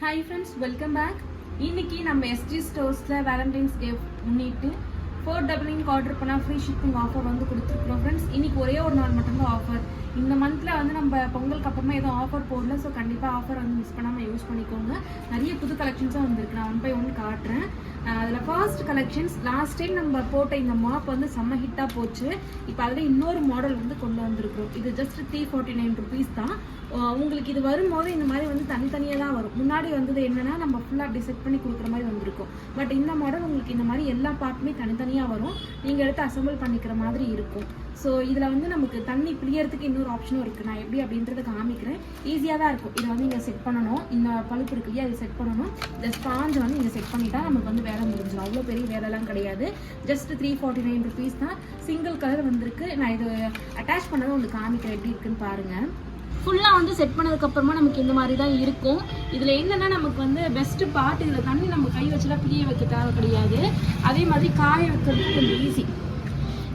Hi friends, welcome back. இன்னைக்கு நம்ம SG ஸ்டோர்ஸ்ல Valentine's டே முன்னிட்டு 499 ஆர்டர் பண்ணா ஃப்ரீ ஷிப்பிங் ஆஃபர் வந்து கொடுத்துருக்கோம் ஃப்ரெண்ட்ஸ். இன்னைக்கு ஒரே ஒரு நாள் மட்டும்தான் ஆஃபர். இந்த மந்த்ல வந்து நம்ம பொங்கலுக்கு அப்புறமா எதுவும் ஆஃபர் போடல. ஸோ கண்டிப்பாக ஆஃபர் வந்து மிஸ் பண்ணாமல் யூஸ் பண்ணிக்கோங்க. நிறைய புது கலெக்ஷன்ஸும் வந்திருக்கு. நான் 1 by 1 காட்டுறேன். அதில் ஃபர்ஸ்ட் கலெக்ஷன்ஸ் லாஸ்ட் டைம் நம்ம போட்ட இந்த மாப் வந்து செம்ம ஹிட்டாக போச்சு. இப்போ அதில் இன்னொரு மாடல் வந்து கொண்டு வந்திருக்கிறோம். இது ஜஸ்ட் 349 rupees தான். உங்களுக்கு இது வரும்போது இந்த மாதிரி வந்து தனித்தனியாக தான் வரும். முன்னாடி வந்தது என்னன்னா நம்ம ஃபுல்லாக அப்படி செட் பண்ணி கொடுக்குற மாதிரி வந்திருக்கும். பட் இந்த மாடல் உங்களுக்கு இந்த மாதிரி எல்லா பார்ட்டுமே தனித்தனியாக வரும். நீங்கள் எடுத்து அசம்பிள் பண்ணிக்கிற மாதிரி இருக்கும். ஸோ இதில் வந்து நமக்கு தண்ணி பிழியறதுக்கு இன்னொரு ஆப்ஷனும் இருக்குது. நான் எப்படி அப்படின்றத காமிக்கிறேன். ஈஸியாக தான் இருக்கும். இதை வந்து நீங்கள் செட் பண்ணணும். இந்த பழுப்பு இருக்கு இல்லையா, அதை செட் பண்ணணும். இந்த ஸ்பாஞ்ச் வந்து நீங்கள் செட் பண்ணிட்டா நமக்கு வந்து வேலை முடிஞ்சிடும். அவ்வளோ பெரிய வேலைலாம் கிடையாது. ஜஸ்ட் 349 rupees தான். சிங்கிள் கலர் வந்திருக்கு. நான் இது அட்டாச் பண்ணதை உங்களுக்கு காமிக்கிறேன் எப்படி இருக்குன்னு பாருங்கள். ஃபுல்லாக வந்து செட் பண்ணதுக்கப்புறமா நமக்கு இந்த மாதிரி தான் இருக்கும். இதில் என்னென்னா நமக்கு வந்து பெஸ்ட்டு பார்ட், இதில் தண்ணி நம்ம கை வச்சுலாம் பிழிய வைக்க தேவை கிடையாது. அதே மாதிரி காய வைக்கிறதுக்கு கொஞ்சம் ஈஸி.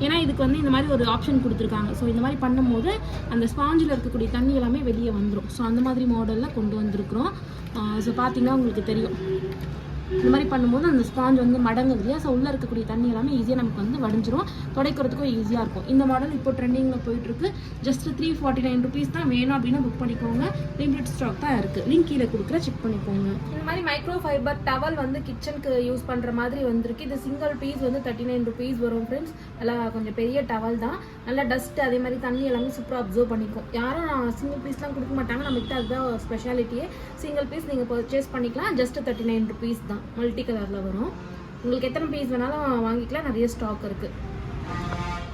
ஏன்னா இதுக்கு வந்து இந்த மாதிரி ஒரு ஆப்ஷன் கொடுத்துருக்காங்க. ஸோ இந்த மாதிரி பண்ணும்போது அந்த ஸ்பாஞ்சில் இருக்கக்கூடிய தண்ணி எல்லாமே வெளியே வந்துடும். ஸோ அந்த மாதிரி மாடலில் கொண்டு வந்திருக்கிறோம். ஸோ பார்த்தீங்கன்னா உங்களுக்கு தெரியும். இந்த மாதிரி பண்ணும்போது அந்த ஸ்பாஞ்ச் வந்து மடங்குது இல்லையா. ஸோ உள்ளே இருக்கக்கூடிய தண்ணி எல்லாமே ஈஸியாக நமக்கு வந்து வடிஞ்சிரும். துடைக்கிறதுக்கும் ஈஸியாக இருக்கும். இந்த மாடல் இப்போ ட்ரெண்டிங்கில் போயிட்டுருக்கு. ஜஸ்ட் 349 rupees தான். வேணும் அப்படின்னா புக் பண்ணிக்கோங்க. லிமிடெட் ஸ்டாக் தான் இருக்குது. லிங்க் கீழே கொடுக்குற செக் பண்ணிக்கோங்க. இந்த மாதிரி மைக்ரோ ஃபைபர் டவல் வந்து கிச்சனுக்கு யூஸ் பண்ணுற மாதிரி வந்திருக்கு. இது சிங்கிள் பீஸ் வந்து 39 rupees வரும் ஃப்ரெண்ட்ஸ். நல்லா கொஞ்சம் பெரிய டவல் தான். நல்லா டஸ்ட் அதே மாதிரி தண்ணி எல்லாமே சூப்பராக அப்சர்வ் பண்ணிக்கும். யாரும் சிங்கிள் பீஸ்லாம் கொடுக்க மாட்டாங்க. நம்மகிட்ட அதுதான் ஸ்பெஷாலிட்டியே. சிங்கிள் பீஸ் நீங்கள் பர்ச்சேஸ் பண்ணிக்கலாம். ஜஸ்ட் 39 rupees தான். மல்டி கலரில் வரும். உங்களுக்கு எத்தனை பீஸ் வேணாலும் வாங்கிக்கலாம். நிறைய ஸ்டாக் இருக்குது.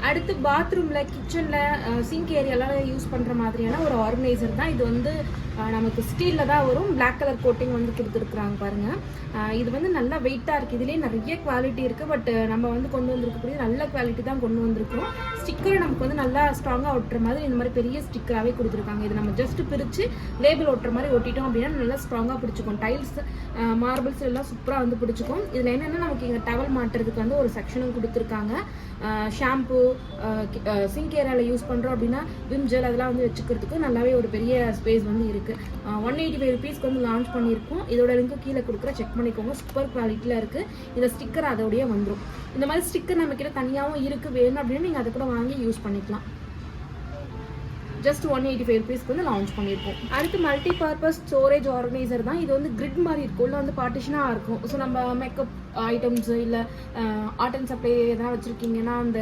அடுத்து பாத்ரூமில் கிச்சனில் சிங்க் ஏரியாலாம் யூஸ் பண்ணுற மாதிரியான ஒரு ஆர்கனைசர் தான். இது வந்து நமக்கு ஸ்டீலில் தான் வரும். பிளாக் கலர் கோட்டிங் வந்து கொடுத்துருக்குறாங்க பாருங்கள். இது வந்து நல்லா வெயிட்டாக இருக்குது. இதுலேயே நிறைய குவாலிட்டி இருக்குது. பட் நம்ம வந்து கொண்டு வந்திருக்கக்கூடிய நல்ல குவாலிட்டி தான் கொண்டு வந்திருக்கிறோம். ஸ்டிக்கர் நமக்கு வந்து நல்லா ஸ்ட்ராங்காக ஒட்டுற மாதிரி இந்த மாதிரி பெரிய ஸ்டிக்கராகவே கொடுத்துருக்காங்க. இது நம்ம ஜஸ்ட் பிரித்து லேபிள் ஒட்டுற மாதிரி ஒட்டிட்டோம் அப்படின்னா நல்லா ஸ்ட்ராங்காக பிடிச்சிக்கும். டைல்ஸ் மார்பிள்ஸ் எல்லாம் சூப்பராக வந்து பிடிச்சிக்கும். இதில் என்னென்னா நமக்கு இங்கே டவல் மாட்டுறதுக்கு வந்து ஒரு செக்ஷனும் கொடுத்துருக்காங்க. ஷாம்பு சிங்க் ஏரியாவில் யூஸ் பண்ணுறோம் அப்படின்னா விம் ஜெல் அதெல்லாம் வந்து வச்சுக்கிறதுக்கு நல்லாவே ஒரு பெரிய ஸ்பேஸ் வந்து இருக்குது. 185 rupees வந்து லான்ச் பண்ணியிருக்கோம். இதோட லிங்க்கு கீழே கொடுக்குற செக் பண்ணிக்கோங்க. சூப்பர் குவாலிட்டியில் இருக்குது. இந்த ஸ்டிக்கர் அதோடய வந்துடும். இந்த மாதிரி ஸ்டிக்கர் நம்ம கிட்ட தனியாகவும் இருக்குது. வேணும் அப்படின்னு நீங்கள் அதை கூட வாங்கி யூஸ் பண்ணிக்கலாம். ஜஸ்ட் 185 rupees வந்து லான்ச் பண்ணியிருக்கோம். அடுத்து மல்டி பர்பஸ் ஸ்டோரேஜ் ஆர்கனைசர் தான். இது வந்து கிரிட் மாதிரி இருக்கும். உள்ள வந்து பார்ட்டிஷனாக இருக்கும். ஸோ நம்ம மேக்கப் ஐட்டம்ஸ் இல்லை ஆர்ட் அண்ட் சப்ளை எதனா வச்சுருக்கீங்கன்னா அந்த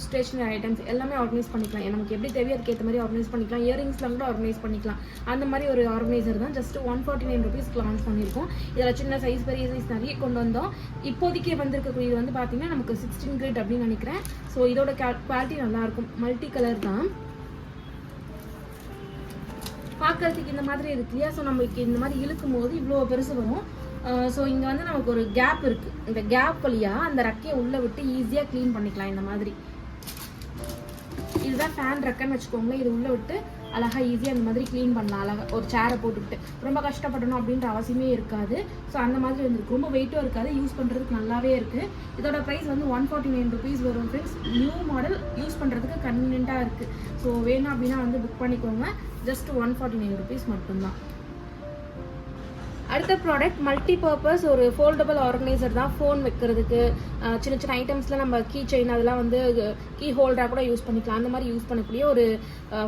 ஸ்டேஷனரி ஐட்டம்ஸ் எல்லாமே ஆர்கனைஸ் பண்ணிக்கலாம். நமக்கு எப்படி தேவையோ அதுக்கேற்ற மாதிரி ஆர்கனைஸ் பண்ணிக்கலாம். இயரிங்ஸ்லாம் கூட ஆர்கனைஸ் பண்ணிக்கலாம். அந்த மாதிரி ஒரு ஆர்கனைசர் தான். ஜஸ்ட் 149 rupees லான்ச் பண்ணியிருக்கோம். இதில் சின்ன சைஸ் பெரிய சைஸ் நிறைய கொண்டு வந்தோம். இப்போதைக்கு வந்திருக்கக்கூடிய இது வந்து பார்த்தீங்கன்னா நமக்கு 16 grit அப்படின்னு நினைக்கிறேன். ஸோ இதோட குவாலிட்டி நல்லாயிருக்கும். மல்டி கலர் தான். பார்க்கறதுக்கு இந்த மாதிரி இருக்கு இல்லையா. ஸோ நம்மளுக்கு இந்த மாதிரி இழுக்கும் போது இவ்வளோ பெருசு வரும். ஸோ இங்கே வந்து நமக்கு ஒரு கேப் இருக்குது. இந்த கேப் வழியாக அந்த ரெக்கையை உள்ளே விட்டு ஈஸியாக க்ளீன் பண்ணிக்கலாம். இந்த மாதிரி இதுதான் ஃபேன் ரெக்கைன்னு வச்சுக்கோங்களேன். இது உள்ளே விட்டு அழகாக ஈஸியாக அந்த மாதிரி க்ளீன் பண்ணலாம். அழகாக ஒரு சேரை போட்டுக்கிட்டு ரொம்ப கஷ்டப்படணும் அப்படின்ற அவசியமே இருக்காது. ஸோ அந்த மாதிரி வந்துருக்கு. ரொம்ப வெயிட்டும் இருக்காது. யூஸ் பண்ணுறதுக்கு நல்லாவே இருக்குது. இதோட ப்ரைஸ் வந்து 149 rupees வரும் ஃப்ரெண்ட்ஸ். நியூ மாடல் யூஸ் பண்ணுறதுக்கு கன்வீனியண்ட்டாக இருக்குது. ஸோ வேணும் அப்படின்னா வந்து புக் பண்ணிக்கோங்க. ஜஸ்ட் 149 rupees மட்டும்தான். அடுத்த ப்ராடக்ட் மல்டி பர்பஸ் ஒரு ஃபோல்டபுள் ஆர்கனைசர் தான். ஃபோன் வைக்கிறதுக்கு சின்ன சின்ன ஐட்டம்ஸில் நம்ம கீ செயின் அதெல்லாம் வந்து கீ ஹோல்டராக கூட யூஸ் பண்ணிக்கலாம். அந்த மாதிரி யூஸ் பண்ணக்கூடிய ஒரு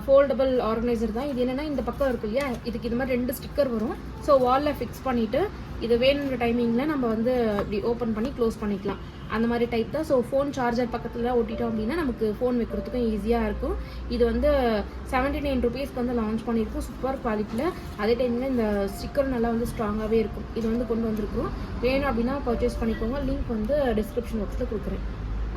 ஃபோல்டபுள் ஆர்கனைசர் தான். இது என்னென்னா இந்த பக்கம் இருக்கு இல்லையா, இதுக்கு இது மாதிரி 2 ஸ்டிக்கர் வரும். ஸோ வாலில் ஃபிக்ஸ் பண்ணிவிட்டு இது வேணுன்ற டைமிங்கில் நம்ம வந்து இப்படி ஓப்பன் பண்ணி க்ளோஸ் பண்ணிக்கலாம். அந்த மாதிரி டைப் தான். ஸோ ஃபோன் சார்ஜர் பக்கத்தில் ஒட்டிட்டோம் அப்படின்னா நமக்கு ஃபோன் வைக்கிறதுக்கும் ஈஸியாக இருக்கும். இது வந்து 79 rupees வந்து லான்ச் பண்ணியிருக்கோம். சூப்பர் குவாலிட்டியில். அதே டைமில் இந்த ஸ்டிக்கர் நல்லா வந்து ஸ்ட்ராங்காகவே இருக்கும். இது வந்து கொண்டு வந்திருக்கோம். வேணும் அப்படின்னா பர்ச்சேஸ் பண்ணிக்கோங்க. லிங்க் வந்து டிஸ்கிரிப்ஷன் பாக்ஸில் கொடுக்குறேன்.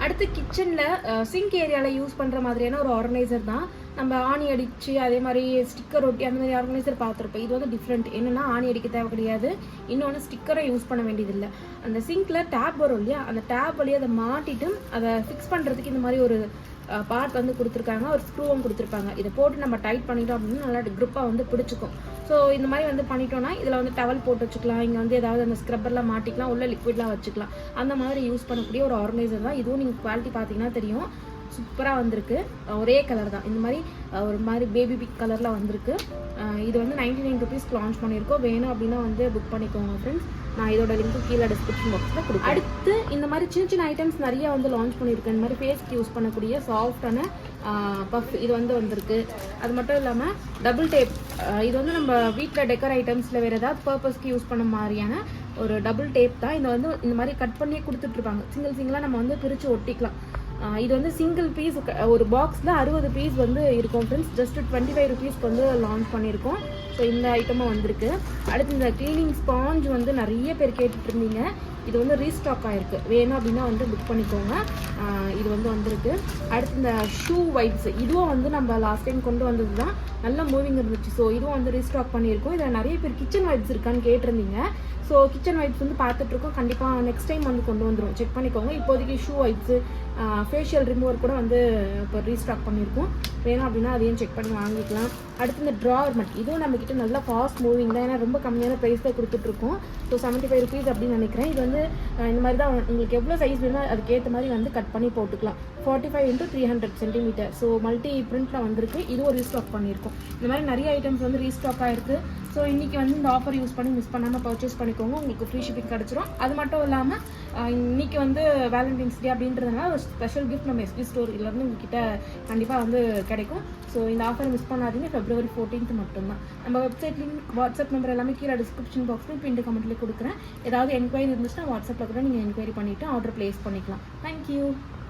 அடுத்து கிச்சனில் சிங்க் ஏரியாவில் யூஸ் பண்ணுற மாதிரியான ஒரு ஆர்கனைசர் தான். நம்ம ஆணி அடித்து அதே மாதிரி ஸ்டிக்கர் ஒட்டி அந்த மாதிரி ஆர்கனைசர் பார்த்துருப்போம். இது வந்து டிஃப்ரெண்ட். என்னென்னா ஆணி அடிக்க தேவை கிடையாது. இன்னொன்று ஸ்டிக்கரை யூஸ் பண்ண வேண்டியதில்லை. அந்த சிங்கில் டேப் வரும் இல்லையா, அந்த டேப் வழியாக அதை மாட்டிட்டு அதை ஃபிக்ஸ் பண்ணுறதுக்கு இந்த மாதிரி ஒரு பார்ட் வந்து கொடுத்துருக்காங்க. ஒரு ஸ்க்ரூவும் கொடுத்துருப்பாங்க. இதை போட்டு நம்ம டைட் பண்ணிட்டோம் அப்படின்னா நல்லா க்ரிப்பாக வந்து பிடிச்சிக்கும். ஸோ இந்த மாதிரி வந்து பண்ணிட்டோன்னா இதில் வந்து டவல் போட்டு வச்சுக்கலாம். இங்கே வந்து ஏதாவது அந்த ஸ்க்ரப்பர்லாம் மாட்டிக்கலாம். உள்ள லிக்விட்லாம் வச்சுக்கலாம். அந்த மாதிரி யூஸ் பண்ணக்கூடிய ஒரு ஆர்கனைசர் தான். இதுவும் நீங்கள் குவாலிட்டி பார்த்தீங்கன்னா தெரியும். சூப்பராக வந்திருக்கு. ஒரே கலர் தான், இந்த மாதிரி ஒரு மாதிரி பேபி பிங்க் கலரில் வந்திருக்கு. இது வந்து 99 ருபீஸ்க்கு லான்ச் பண்ணியிருக்கோம். வேணும் அப்படின்னா வந்து புக் பண்ணிக்கோங்க ஃப்ரெண்ட்ஸ். நான் இதோட லிங்க் கீழே டிஸ்கிரிப்ஷன் பாக்ஸில் கொடுப்பேன். அடுத்து இந்த மாதிரி சின்ன சின்ன ஐட்டம்ஸ் நிறைய வந்து லான்ச் பண்ணியிருக்கேன். இந்த மாதிரி ஃபேஸ்க்கு யூஸ் பண்ணக்கூடிய சாஃப்டான பஃப் இது வந்து வந்திருக்கு. அது மட்டும் இல்லாமல் டபுள் டேப், இது வந்து நம்ம வீட்டில் டெக்கர் ஐட்டம்ஸில் வேறு ஏதாவது பர்பஸ்க்கு யூஸ் பண்ண மாதிரியான ஒரு டபுள் டேப் தான். இது வந்து இந்த மாதிரி கட் பண்ணி கொடுத்துட்ருப்பாங்க. சிங்கிளாக நம்ம வந்து பிரித்து ஒட்டிக்கலாம். இது வந்து சிங்கிள் பீஸ், ஒரு பாக்ஸில் 60 பீஸ் வந்து இருக்கும் ஃப்ரெண்ட்ஸ். ஜஸ்ட் 25 ருபீஸ்க்கு வந்து லான்ச் பண்ணியிருக்கோம். ஸோ இந்த ஐட்டமும் வந்திருக்கு. அடுத்து இந்த க்ளீனிங் ஸ்பாஞ்ச் வந்து நிறைய பேர் கேட்டுட்டு இருந்தீங்க. இது வந்து ரீஸ்டாக் ஆகிருக்கு. வேணும் அப்படின்னா வந்து புக் பண்ணிக்கோங்க. இது வந்து வந்திருக்கு. அடுத்து இந்த ஷூ வைப்ஸ், இதுவும் வந்து நம்ம லாஸ்ட் டைம் கொண்டு வந்தது தான், நல்ல மூவிங் இருந்துச்சு. ஸோ இதுவும் வந்து ரீஸ்டாக் பண்ணியிருக்கோம். இதில் நிறைய பேர் கிச்சன் வைப்ஸ் இருக்கான்னு கேட்டிருந்தீங்க. ஸோ கிச்சன் வைப்ஸ் வந்து பார்த்துட்ருக்கோம். கண்டிப்பாக நெக்ஸ்ட் டைம் வந்து கொண்டு வந்துடும், செக் பண்ணிக்கோங்க. இப்போதைக்கு ஷூ வைப்ஸு, ஃபேஷியல் ரிமூவர் கூட வந்து இப்போ ரீஸ்டாக் பண்ணியிருக்கோம். வேணும் அப்படின்னா அதையும் செக் பண்ணி வாங்கிக்கலாம். அடுத்து இந்த ட்ராவர் மட், இதுவும் நம்மக்கிட்ட நல்லா ஃபாஸ்ட் மூவிங் தான். ஏன்னா ரொம்ப கம்மியான ப்ரைஸில் கொடுத்துட்ருக்கோம். ஸோ 75 ருபீஸ் அப்படின்னு நினைக்கிறேன். இது வந்து இந்த மாதிரி தான், உங்களுக்கு எவ்வளோ சைஸ் வேணுமோ அதுக்கேற்ற மாதிரி வந்து கட் பண்ணி போட்டுக்கலாம். 45 × 300 சென்டிமீட்டர். ஸோ மல்டி பிரிண்ட்டில் வந்திருக்கு. இதுவும் ரீஸ்டாக் பண்ணியிருக்கோம். இந்த மாதிரி நிறைய ஐட்டம்ஸ் வந்து ரீஸ்டாக் ஆகிருக்கு. ஸோ இன்றைக்கி வந்து இந்த ஆஃபர் யூஸ் பண்ணி மிஸ் பண்ணாமல் பர்ச்சேஸ் பண்ணிக்கோங்க. உங்களுக்கு ஃப்ரீ ஷிப்பிங் கிடச்சிரும். அது மட்டும் இல்லாமல் இன்றைக்கி வந்து வேலண்டைன்ஸ் டே அப்படின்றதுனால ஒரு ஸ்பெஷல் கிஃப்ட் நம்ம எஸ்பி ஸ்டோர்லேருந்து உங்ககிட்ட கண்டிப்பாக வந்து கிடைக்கும். ஸோ இந்த ஆஃபர் மிஸ் பண்ணாதீங்க. February 14th மட்டும்தான். நம்ம வெப்சைட் லிங்க், வாட்ஸ்அப் நம்பர் எல்லாமே கீழே டிஸ்கிரிப்ஷன் பாக்ஸில் பின் கமெண்ட்லேயே கொடுக்குறேன். ஏதாவது என்கொயரி இருந்துச்சுன்னா வாட்ஸ்அப்பில் கூட நீங்கள் என்கொயரி பண்ணிவிட்டு ஆர்டர் ப்ளேஸ் பண்ணிக்கலாம். தேங்க்யூ.